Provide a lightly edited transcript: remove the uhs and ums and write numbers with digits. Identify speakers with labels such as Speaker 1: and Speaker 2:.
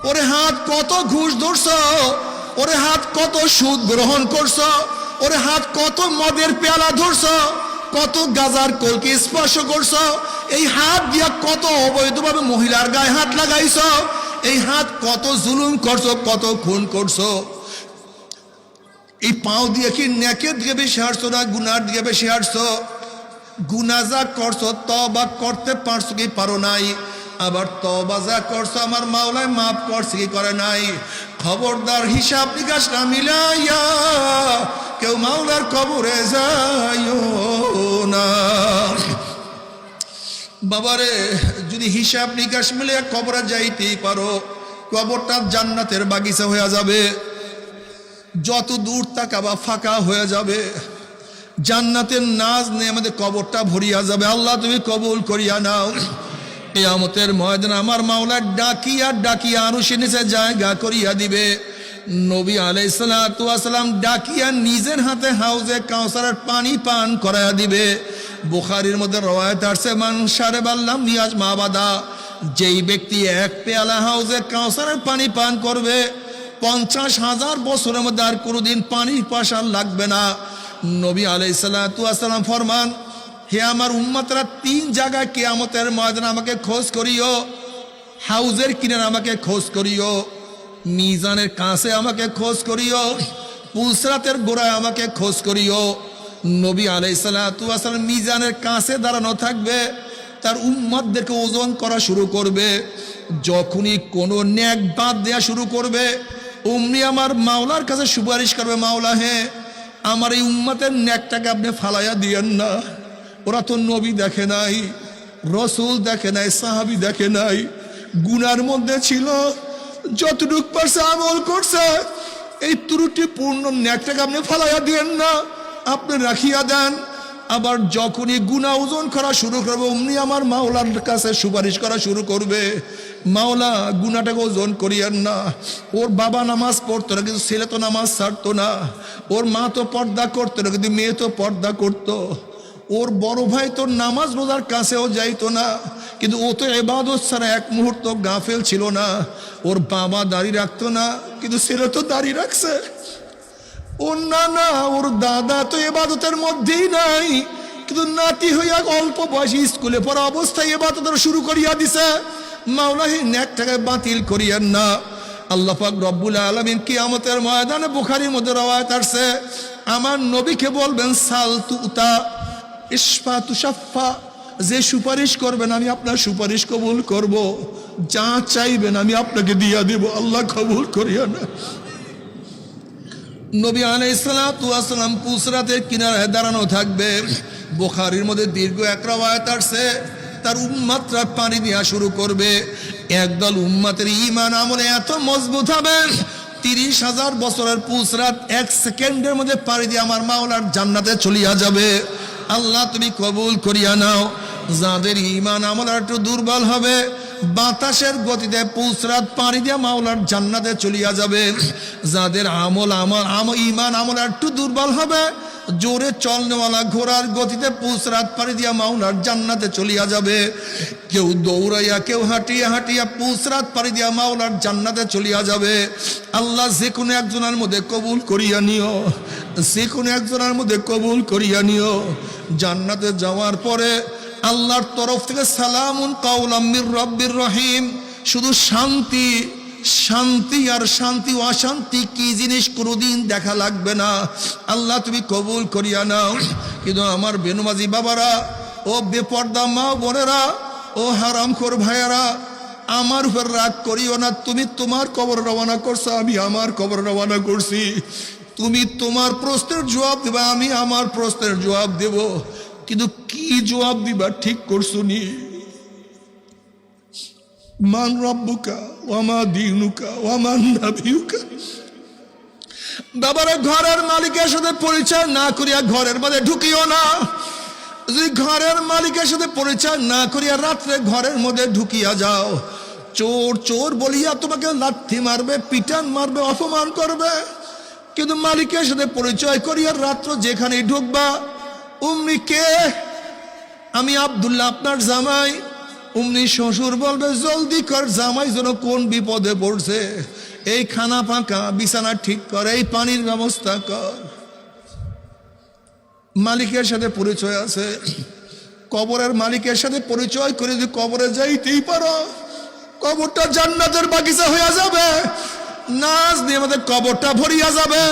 Speaker 1: ওরে হাত কত ঘুষ ধরছ, ওরে হাত কত সুদ গ্রহণ করছ, ওরে হাত কত মদের পেয়ালা ধরছ, কত গাজার কলকে স্পর্শ করছ, এই হাত দিয়া কত অবৈধভাবে মহিলার গায়ে হাত লাগাইছ, এই হাত কত জুলুম করছো, কত খুন করছো। এই পাও দিয়ে কি নেকের দিকে বেশি হাঁটছো না গুনার দিকে বেশি হাঁটছো? গুনা যা করছো তওবা করতে পারছো কি পারো নাই? আবার তওবা যা করছো আমার মাওলায় মাফ করছে কি করে নাই? খবরদার হিসাব নিকাশ না মিলাইয়া কেউ মাওলার কবরে যাইও না। বাবারে, যদি হিসাব নিকাশ মিলে কবরে যাইতেই পারো, কবরটা জান্নাতের বাগিচা হয়ে যাবে। যত দূর তাকাবা ফাঁকা হয়ে যাবে, জান্নাতের নাজ নিয়ে আমাদের কবরটা ভরিয়া যাবে। আল্লাহ তুমি কবুল করিয়া নাও। কিয়ামতের ময়দানে আমার মাওলা ডাকিয়া ডাকিয়া আরশের নিচে জায়গা করিয়া দিবে। নবী আলাইহিস সালাতু ওয়াস সালাম ডাকিয়া নিজের হাতে হাউজে কাউসারের পানি পান করায়া দিবে। বুখারীর মধ্যে রওয়ায়াত আছে, মান শারাবাল্লাম নিয়াজ মাবাদা, যেই ব্যক্তি এক পেয়ালা হাউজে কাউসারের পানি পান করবে 50,000 বছরের মধ্যে আর কোনোদিন পানির পাশা লাগবে না। নবী আলাইহিস সালাতু ওয়াস সালাম ফরমান, হে আমার উম্মতরা, 3 জায়গায় কিয়ামতের ময়দানে আমাকে খোঁজ করিও। হাউজের কিনারে আমাকে খোঁজ করিও, মিজানের কাছে আমাকে খোঁজ করিও, পুলসরাতের গোড়ায় আমাকে খোঁজ করিও। নবী আলাইহিস সালাতু ওয়াস সালাম মিজানের কাছে দাঁড়ানো থাকবে, তার উম্মতদেরকে ওজন করা শুরু করবে। যখনই কোনো নেক বাদ দেওয়া শুরু করবে, অমনি আমার মাওলার কাছে সুপারিশ করবে, মাওলা হে আমার এই উম্মতের নেকটাকে আপনি ফালাইয়া দিয়েন না। ওরা তো নবী দেখে নাই, রসুল দেখে নাই, সাহাবী দেখে নাই, গুনার মধ্যে ছিল, যতটুক পারছে আমল করছে, এই ত্রুটিপূর্ণ নেকটাকে আপনি ফালাইয়া দিয়েন না, আপনি রাখিয়া দেন। আবার যখনই গুনাহ ওজন করা শুরু করবে, অমনি আমার মাওলার কাছে সুপারিশ করা শুরু করবে, মাওলা গুনাহটাকে ওজন করিয়েন না। ওর বাবা নামাজ পড়তো না কিন্তু ছেলে তো নামাজ ছাড়তো না, ওর মা তো পর্দা করতো না কিন্তু মেয়ে তো পর্দা করতো, ওর বড় ভাই তো নামাজ রোজার কাছেও যাইতো না কিন্তু ও তো ইবাদত ছাড়া এক মুহূর্ত গাফেল ছিল না, ওর বাবা দাড়ি রাখতো না কিন্তু ছেলে তো দাড়ি রাখছে, ওর নানা ওর দাদা তো ইবাদতের মধ্যেই নাই কিন্তু নাতি হইয়া অল্প বয়সে স্কুলে পড়া অবস্থায় ইবাদত শুরু করিয়া দিছে। মাওলা হে নেকটাকে বাতিল করিয়েন না। আল্লাহ পাক রব্বুল আলামিন কিয়ামতের ময়দানে বুখারীর মধ্যে রওয়ায়াত আছে, আমার নবীকে বলবেন সাল তুতা ইশফা তুশাফা, যে সুপারিশ করবেন আমি আপনার সুপারিশ কবুল করব, যা চাইবেন আমি আপনাকে দিয়া দেব, আল্লাহ কবুল করিয়া না। নবী আলাইহিস সালাতু ওয়াস সালাম পুসরাতের কিনারায় দাঁড়ানো থাকবে। বুখারীর মধ্যে দীর্ঘ এক রওয়ায়াত আছে, তার উম্মতরা পানি দেওয়া শুরু করবে। একদল উম্মতের ঈমান আমলে এত মজবুত হবে, 30,000 বছরের পুসরাত 1 সেকেন্ডের মধ্যে পানি দিয়ে আমার মাওলার জান্নাতে চলিয়া যাবে। আল্লাহ তুমি কবুল করিয়া নাও। যাদের ঈমান আমল একটু দুর্বল হবে, বাতাসের গতিতে পুসরাত পানি দিয়ে মাওলার জান্নাতে চলিয়া যাবে। যাদের ঈমান আমল একটু দুর্বল হবে, জোরে চলনেওয়ালা ঘোড়ার গতিতে পুসরাত পানি দিয়া মাওলার জান্নাতে চলিয়া যাবে। কেউ দৌড়াইয়া, কেউ হাঁটিয়া হাঁটিয়া পুসরাত পানি দিয়া মাওলার জান্নাতে চলিয়া যাবে। আল্লাহ যে কোনো একজনের মধ্যে কবুল করিয়া নিও, যে কোনো একজনের মধ্যে কবুল করিয়া নিও। জান্নাতে যাওয়ার পরে আল্লাহর তরফ থেকে সালামুন কাওলাম মির রব্বির রহিম, শুধু শান্তি, শান্তি আর শান্তি, অশান্তি কি জিনিস কোনোদিন দেখা লাগবে না। আল্লাহ তুমি কবুল করিয়া নাও। কিন্তু আমার বেনমাজি বাবারা, ও বেপর্দা মা বোনেরা, ও হারামখোর ভাইয়ারা, আমার উপর রাগ করিও না। তুমি তোমার কবর রওনা করছো, আমি আমার কবর রওনা করছি। তুমি তোমার প্রশ্নের জবাব দেবা, আমি আমার প্রশ্নের জবাব দেব, কিন্তু কি জবাব দিবা ঠিক করছো নি? মান রব্বুকা ওয়ামা দীনুকা ওয়ামান নাবিয়ুকা। বাবারা, ঘরের মালিকের সাথে পরিচয় না করিয়া ঘরের মধ্যে ঢুকিও না। যদি ঘরের মালিকের সাথে পরিচয় না করিয়া রাত্রে ঘরের মধ্যে ঢুকিয়া যাও, চোর চোর বলিয়া তোমাকে লাথি মারবে, পিটান মারবে, অপমান করবে। কিন্তু মালিকের সাথে পরিচয় করিয়া রাত্র যেখানে ঢুকবা, উম্মি কে? আমি আব্দুল্লাহ আপনার জামাই, অমনি শ্বশুর বলবে জলদি কর, জামাই যেন কোন বিপদে পড়ছে, এই খানা ফাঁকা বিছানা ঠিক কর, এই পানির ব্যবস্থা কর। মালিকের সাথে পরিচয় আছে, কবরের মালিকের সাথে পরিচয় করে যদি কবরে যাইতেই পারো, কবরটা জান্নাতের বাগিচা হয়ে যাবে, নাজ দিয়ে আমাদের কবরটা ভরিয়া যাবে।